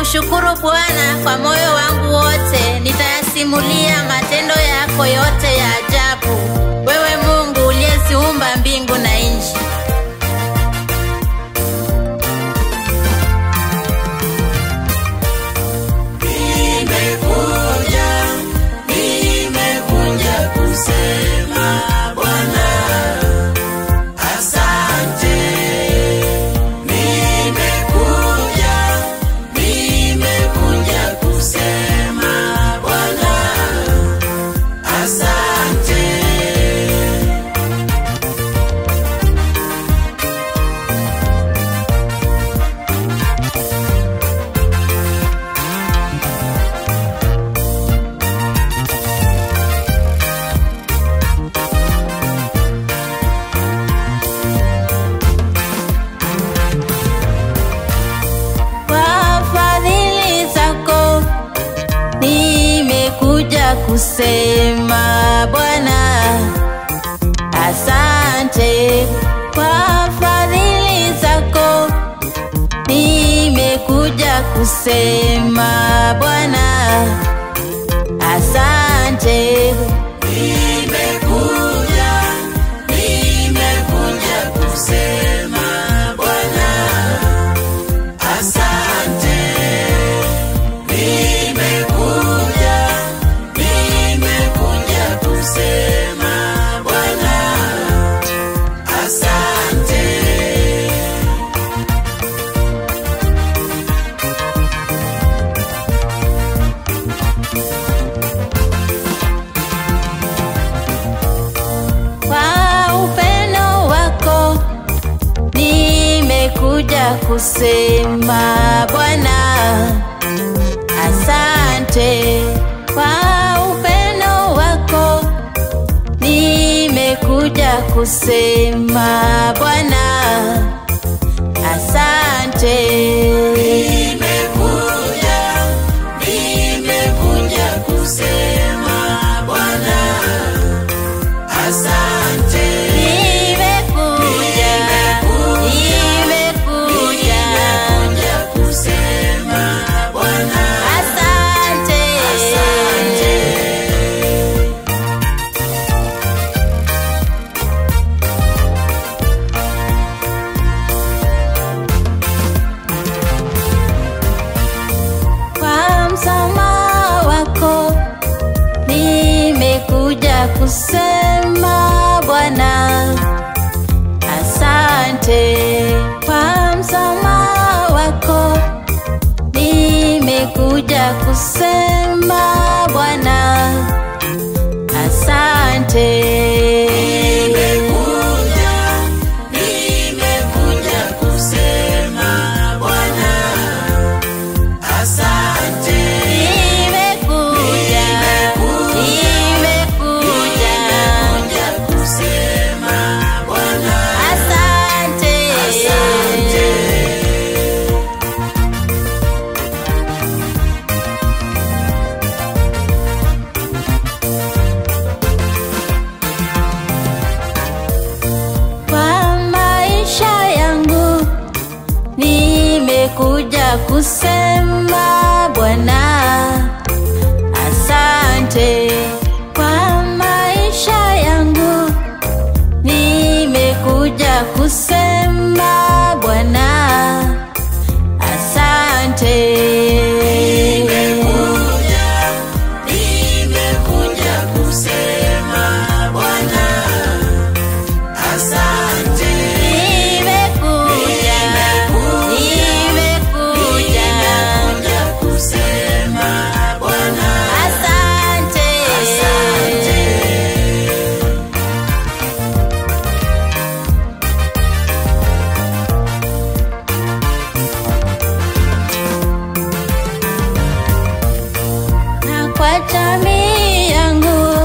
Nitakushukuru Bwana kwa moyo wangu wote, nitayasimulia matendo yako yote ya ajabu. Wewe Mungu uliyeziumba mbingu na nchi. Nimekuja kusema Bwana asante. Nimekuja kusema Bwana asante. Kusema Bwana asante kwa fadhili zako. Nimekuja kusema Bwana asante. Nimekuja kusema Bwana asante. Kusema Bwana asante. Kwa upendo wako nimekuja kusema Bwana asante. Kwa upendo wako nimekuja kusema Bwana asante. Nimekuja kusema Bwana asante. Nimekuja kusema Bwana asante. Kusema Bwana asante. Kwa msamaha wako nimekuja kusema Bwana asante. Nimekuja kusema Bwana asante. Kusema Bwana asante. Kwa maisha yangu nimekuja kusema Bwana asante. Nimekuja kusema Bwana asante. Kusema Bwana asante. Na kwa jamii yangu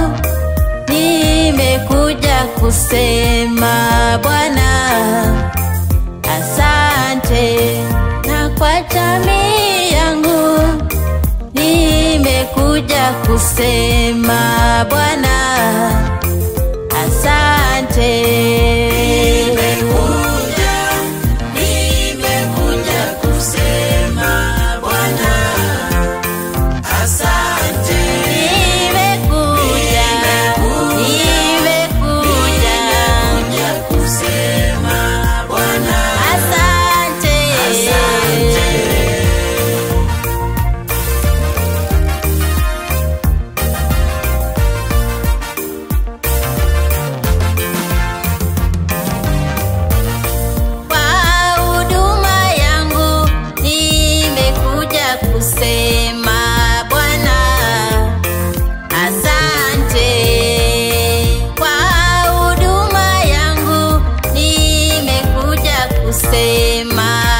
nimekuja kusema Bwana asante. Na kwa jamii yangu nimekuja kusema Bwana asante. Nimekuja kusema Bwana kusema